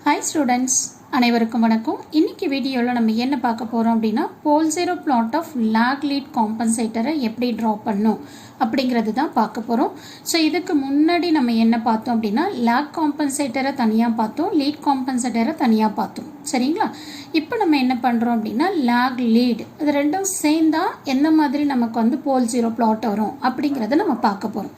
Hi students, அனைவருக்கும் வணக்கம். இன்னைக்கு வீடியோல நம்ம என்ன பார்க்க போறோம் அப்படினா pole zero plot of lag lead compensator எப்படி draw பண்ணனும் அப்படிங்கிறது தான் பார்க்க போறோம். சோ இதுக்கு முன்னாடி நம்ம என்ன பார்த்தோம் அப்படினா lag compensator தனியா பார்த்தோம், lead compensator தனியா பார்த்தோம். சரிங்களா? இப்போ நம்ம என்ன பண்றோம் அப்படினா lag lead இது ரெண்டும் சேர்ந்தா என்ன மாதிரி நமக்கு வந்து pole zero plot வரும் அப்படிங்கறதை நம்ம பார்க்க போறோம்.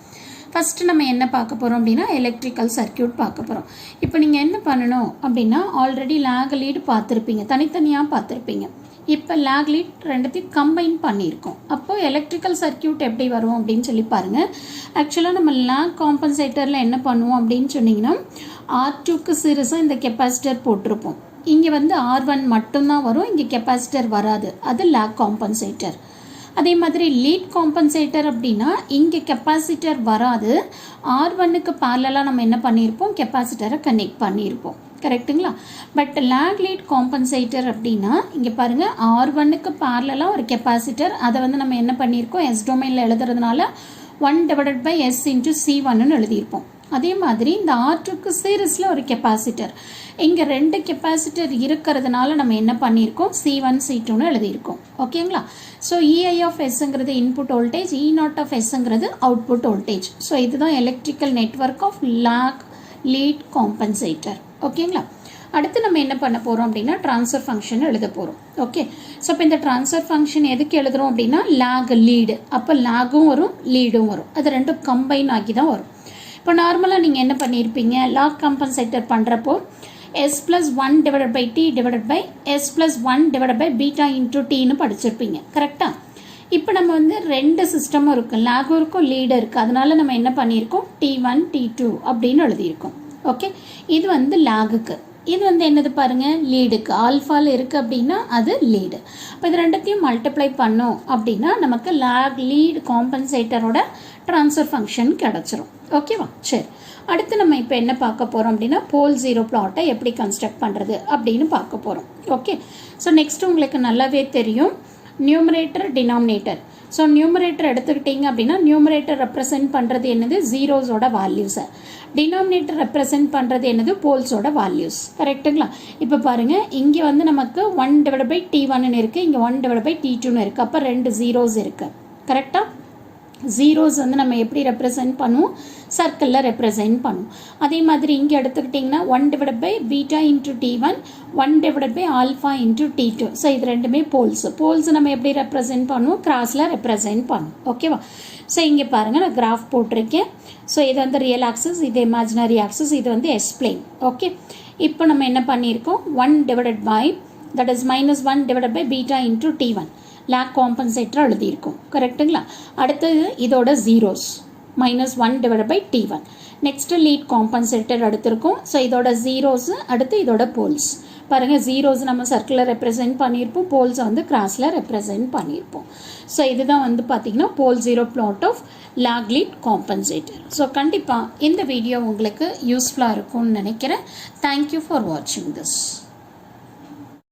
First நம்ம என்ன பார்க்க போறோம் அப்படினா electrical circuit பார்க்க போறோம். இப்போ நீங்க என்ன பண்ணனும் அப்படினா ஆல்ரெடி lag lead பார்த்திருப்பீங்க, தனித்தனியா பார்த்திருப்பீங்க. இப்போ lag lead ரெண்டுத்தையும் கம்பைன் பண்ணியிருக்கோம். அப்போ electrical circuit எப்படி வரும் அப்படினு சொல்லி பாருங்க. Actually நம்ம lag compensatorல என்ன பண்ணுவோம் அப்படினு சொன்னீங்கன்னா R2 க்கு சீரிஸா இந்த கெபாசிட்டர் போட்டுருப்போம். இங்க வந்து R1 மட்டும் தான் வரும், இங்க கெபாசிட்டர் வராது. அது lag compensator. அதே மாதிரி லீட் காம்பன்சேட்டர் அப்படின்னா இங்கே கெப்பாசிட்டர் வராது, R1க்கு பேரலலாக நம்ம என்ன பண்ணியிருப்போம், கெப்பாசிட்டரை கனெக்ட் பண்ணியிருப்போம். கரெக்டுங்களா? பட் lag லீட் காம்பன்சேட்டர் அப்படின்னா இங்கே பாருங்கள், R1க்கு பேரலலாக ஒரு கெப்பாசிட்டர், அதை வந்து நம்ம என்ன பண்ணியிருக்கோம், S டொமைனில் எழுதுறதுனால 1/S × C1ன்னு எழுதியிருப்போம். அதே மாதிரி இந்த R2க்கு சீரிஸில் ஒரு கெப்பாசிட்டர், இங்கே ரெண்டு கெப்பாசிட்டர் இருக்கிறதுனால நம்ம என்ன பண்ணியிருக்கோம், C1 C2ன்னு எழுதியிருக்கோம். ஓகேங்களா? ஸோ EI of Sங்கிறது இன்புட் வோல்டேஜ், E0 of Sங்கிறது அவுட்புட் வோல்டேஜ். ஸோ இதுதான் electrical network of lag lead compensator. ஓகேங்களா? அடுத்து நம்ம என்ன பண்ண போகிறோம் அப்படின்னா ட்ரான்ஸ்ஃபர் ஃபங்க்ஷன் எழுத போகிறோம். ஓகே, ஸோ இப்போ இந்த ட்ரான்ஸ்ஃபர் ஃபங்க்ஷன் எதுக்கு எழுதுகிறோம் அப்படின்னா lag lead, அப்போ லாகும் வரும் லீடும் வரும், அது ரெண்டும் கம்பைன் ஆகி தான் வரும். இப்போ நார்மலாக நீங்கள் என்ன பண்ணியிருப்பீங்க, lag compensator பண்ணுறப்போ S plus 1 divided by T divided by S plus 1 divided by beta into Tன்னு படிச்சிருப்பீங்க. கரெக்டா? இப்போ நம்ம வந்து ரெண்டு சிஸ்டமும் இருக்குது, லாகும் இருக்கும் லீடும் இருக்குது. அதனால நம்ம என்ன பண்ணியிருக்கோம், T1 T2 அப்படின்னு எழுதியிருக்கோம். ஓகே, இது வந்து லாகுக்கு, இது வந்து என்னது பாருங்க லீடுக்கு, ஆல்ஃபாவில் இருக்குது அப்படின்னா அது லீடு. இப்போ இது ரெண்டுத்தையும் மல்டிப்ளை பண்ணோம் அப்படின்னா நமக்கு lag lead காம்பன்சேட்டரோட ட்ரான்ஸ்ஃபர் ஃபங்க்ஷன் கிடச்சிரும். ஓகேவா? சரி, அடுத்து நம்ம இப்போ என்ன பார்க்க போகிறோம் அப்படின்னா போல் ஜீரோ பிளாட்டை எப்படி கன்ஸ்ட்ரக்ட் பண்ணுறது அப்படின்னு பார்க்க போகிறோம். ஓகே, ஸோ நெக்ஸ்ட் உங்களுக்கு நல்லாவே தெரியும் நியூமரேட்டர் டினாமினேட்டர். ஸோ நியூமரேட்டர் எடுத்துக்கிட்டிங்க அப்படின்னா நியூமரேட்டர் ரெப்ரசென்ட் பண்ணுறது என்னது, ஜீரோஸோட வேல்யூஸை, டினாமினேட்டர் ரெப்ரசென்ட் பண்ணுறது என்னது, போல்ஸோட வேல்யூஸ். கரெக்டுங்களா? இப்போ பாருங்கள், இங்கே வந்து நமக்கு 1/T1ன்னு இருக்குது, இங்கே 1/T2ன்னு இருக்குது, அப்போ ரெண்டு ஜீரோஸ் இருக்குது. கரெக்டாக? ஜீரோஸ் வந்து நம்ம எப்படி ரெப்ரசென்ட் பண்ணுவோம், சர்க்கிளில் ரெப்ரசென்ட் பண்ணுவோம். அதே மாதிரி இங்கே எடுத்துக்கிட்டிங்கன்னா 1/β × T1 1/α × T2. ஸோ இது ரெண்டுமே போல்ஸ். போல்ஸ் நம்ம எப்படி ரெப்ரசென்ட் பண்ணுவோம், கிராஸில் ரெப்ரசென்ட் பண்ணுவோம். ஓகேவா? ஸோ இங்கே பாருங்கள், நான் கிராஃப் போட்டிருக்கேன். ஸோ இது வந்து ரியல் ஆக்சஸ், இது இமேஜினரி ஆக்சஸ், இது வந்து S plane. ஓகே, இப்போ நம்ம என்ன பண்ணியிருக்கோம், 1/, that is -1/β × T1 lag compensator எழுதியிருக்கும். கரெக்டுங்களா? அடுத்தது இதோட zeros, -1/T1. Next lead compensator எடுத்திருக்கோம். ஸோ இதோட ஜீரோஸ், அடுத்து இதோட போல்ஸ். பாருங்கள், ஜீரோஸ் நம்ம சர்க்கிளில் ரெப்ரசென்ட் பண்ணியிருப்போம், போல்ஸை வந்து கிராஸில் ரெப்ரசென்ட் பண்ணியிருப்போம். ஸோ இதுதான் வந்து பார்த்திங்கன்னா pole zero plot of lag lead compensator. So கண்டிப்பாக இந்த வீடியோ உங்களுக்கு யூஸ்ஃபுல்லாக இருக்கும்னு நினைக்கிறேன். தேங்க்யூ ஃபார் வாட்சிங் திஸ்.